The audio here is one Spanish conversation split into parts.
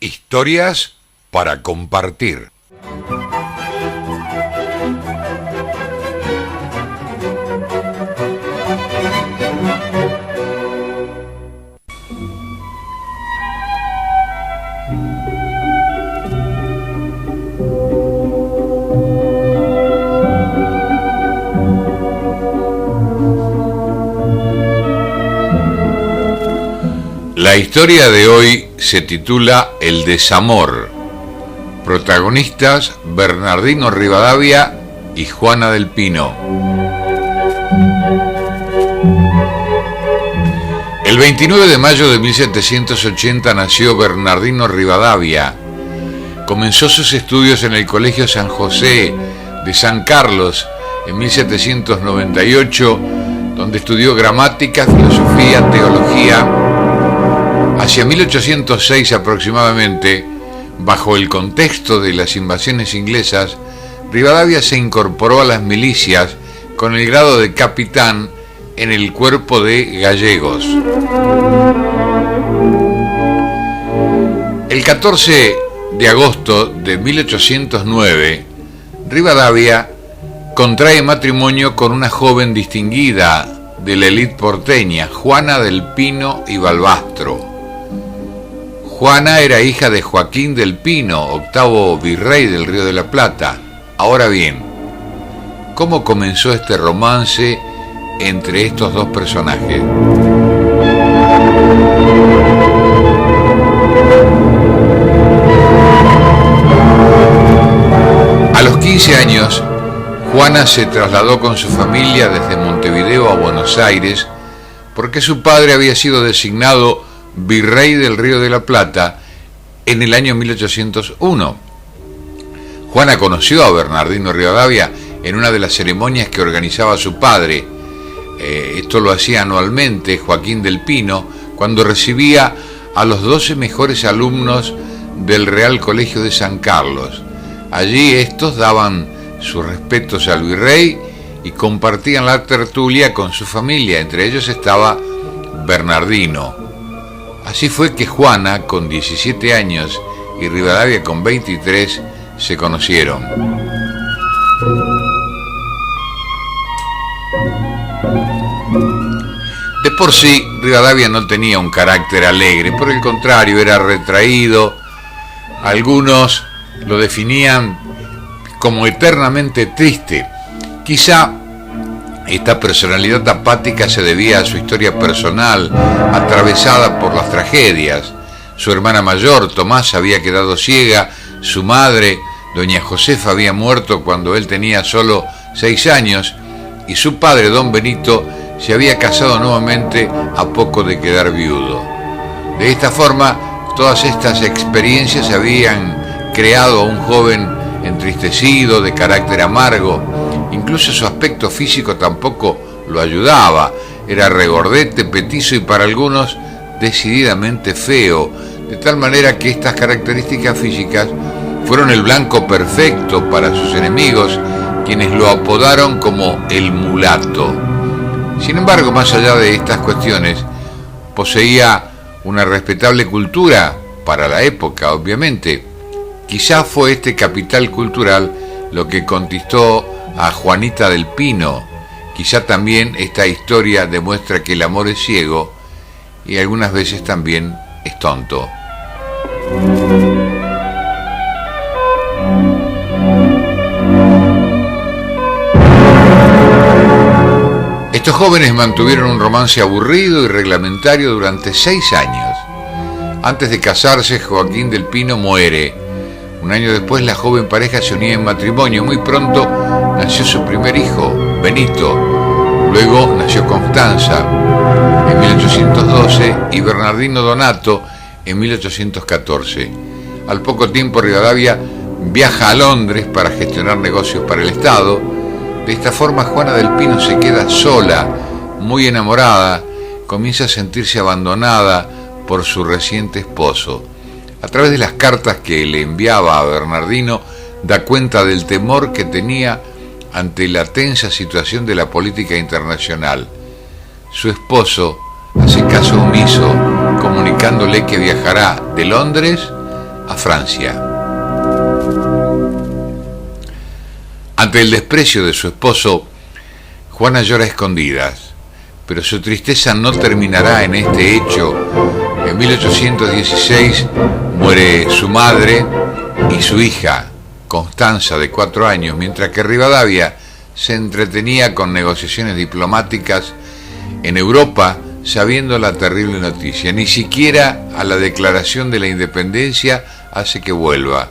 Historias para compartir. La historia de hoy se titula El desamor. Protagonistas Bernardino Rivadavia y Juana del Pino. El 29 de mayo de 1780 nació Bernardino Rivadavia. Comenzó sus estudios en el Colegio San José de San Carlos en 1798, donde estudió gramática, filosofía, teología. Hacia 1806 aproximadamente, bajo el contexto de las invasiones inglesas, Rivadavia se incorporó a las milicias con el grado de capitán en el cuerpo de gallegos. El 14 de agosto de 1809, Rivadavia contrae matrimonio con una joven distinguida de la élite porteña, Juana del Pino y Balbastro. Juana era hija de Joaquín del Pino, octavo virrey del Río de la Plata. Ahora bien, ¿cómo comenzó este romance entre estos dos personajes? A los 15 años, Juana se trasladó con su familia desde Montevideo a Buenos Aires porque su padre había sido designado virrey del Río de la Plata en el año 1801. Juana conoció a Bernardino Rivadavia en una de las ceremonias que organizaba su padre. Esto lo hacía anualmente Joaquín del Pino, cuando recibía a los 12 mejores alumnos del Real Colegio de San Carlos. Allí estos daban sus respetos al virrey y compartían la tertulia con su familia. Entre ellos estaba Bernardino. Así fue que Juana, con 17 años, y Rivadavia, con 23, se conocieron. De por sí, Rivadavia no tenía un carácter alegre, por el contrario, era retraído. Algunos lo definían como eternamente triste. Quizá esta personalidad apática se debía a su historia personal, atravesada por las tragedias. Su hermana mayor, Tomás, había quedado ciega, su madre, doña Josefa, había muerto cuando él tenía solo 6 años, y su padre, don Benito, se había casado nuevamente a poco de quedar viudo. De esta forma, todas estas experiencias habían creado a un joven entristecido, de carácter amargo. Incluso su aspecto físico tampoco lo ayudaba. Era regordete, petizo y para algunos decididamente feo, de tal manera que estas características físicas fueron el blanco perfecto para sus enemigos, quienes lo apodaron como el mulato. Sin embargo, más allá de estas cuestiones, poseía una respetable cultura para la época, obviamente. Quizá fue este capital cultural lo que conquistó a Juanita del Pino. Quizá también esta historia demuestra que el amor es ciego y algunas veces también es tonto. Estos jóvenes mantuvieron un romance aburrido y reglamentario durante 6 años. Antes de casarse, Joaquín del Pino muere. Un año después, la joven pareja se unía en matrimonio. Muy pronto nació su primer hijo, Benito. Luego nació Constanza en 1812 y Bernardino Donato en 1814. Al poco tiempo, Rivadavia viaja a Londres para gestionar negocios para el Estado. De esta forma, Juana del Pino se queda sola, muy enamorada, comienza a sentirse abandonada por su reciente esposo. A través de las cartas que le enviaba a Bernardino, da cuenta del temor que tenía ante la tensa situación de la política internacional. Su esposo hace caso omiso, comunicándole que viajará de Londres a Francia. Ante el desprecio de su esposo, Juana llora a escondidas, pero su tristeza no terminará en este hecho. En 1816 muere su madre y su hija, Constanza, de 4 años, mientras que Rivadavia se entretenía con negociaciones diplomáticas en Europa, sabiendo la terrible noticia. Ni siquiera a la declaración de la independencia hace que vuelva.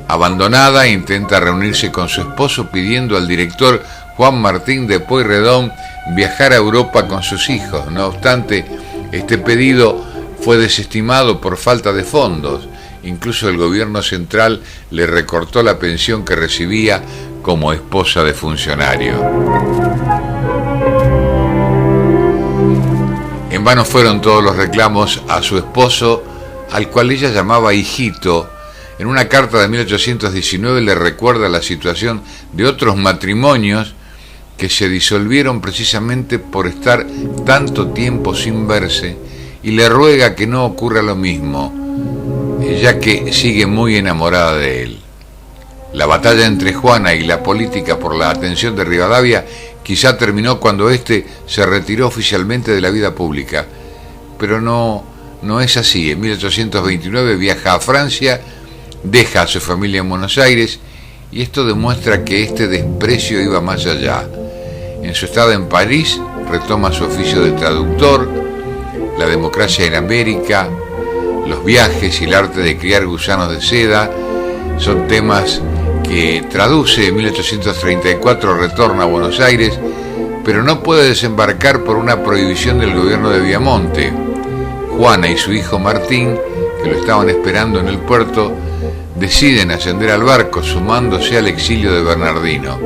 Abandonada, intenta reunirse con su esposo, pidiendo al director Juan Martín de Pueyrredón viajar a Europa con sus hijos. No obstante, este pedido fue desestimado por falta de fondos. Incluso el gobierno central le recortó la pensión que recibía como esposa de funcionario. En vano fueron todos los reclamos a su esposo, al cual ella llamaba hijito. En una carta de 1819 le recuerda la situación de otros matrimonios que se disolvieron precisamente por estar tanto tiempo sin verse, y le ruega que no ocurra lo mismo, ya que sigue muy enamorada de él. La batalla entre Juana y la política por la atención de Rivadavia quizá terminó cuando éste se retiró oficialmente de la vida pública, pero no es así. En 1829 viaja a Francia, deja a su familia en Buenos Aires, y esto demuestra que este desprecio iba más allá. En su estada en París retoma su oficio de traductor, la democracia en América, los viajes y el arte de criar gusanos de seda son temas que traduce. En 1834 retorna a Buenos Aires, pero no puede desembarcar por una prohibición del gobierno de Viamonte. Juana y su hijo Martín, que lo estaban esperando en el puerto, deciden ascender al barco, sumándose al exilio de Bernardino.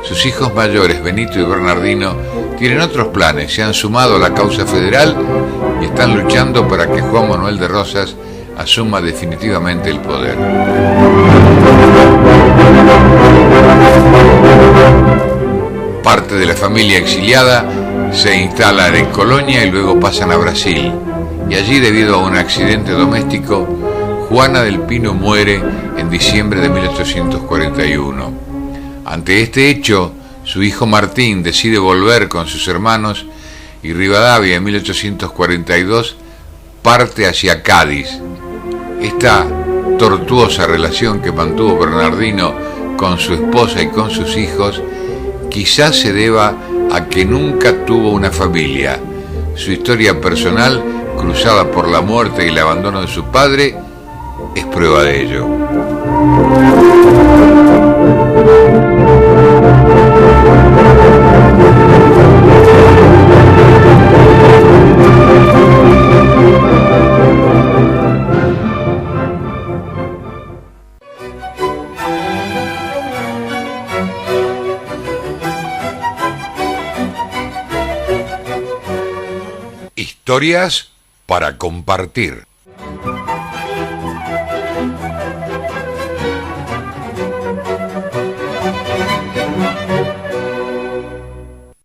Sus hijos mayores, Benito y Bernardino, tienen otros planes, se han sumado a la causa federal y están luchando para que Juan Manuel de Rosas asuma definitivamente el poder. Parte de la familia exiliada se instalan en Colonia y luego pasan a Brasil, y allí, debido a un accidente doméstico, Juana del Pino muere en diciembre de 1841. Ante este hecho, su hijo Martín decide volver con sus hermanos, y Rivadavia en 1842 parte hacia Cádiz. Esta tortuosa relación que mantuvo Bernardino con su esposa y con sus hijos quizás se deba a que nunca tuvo una familia. Su historia personal, cruzada por la muerte y el abandono de su padre, es prueba de ello. Historias para compartir.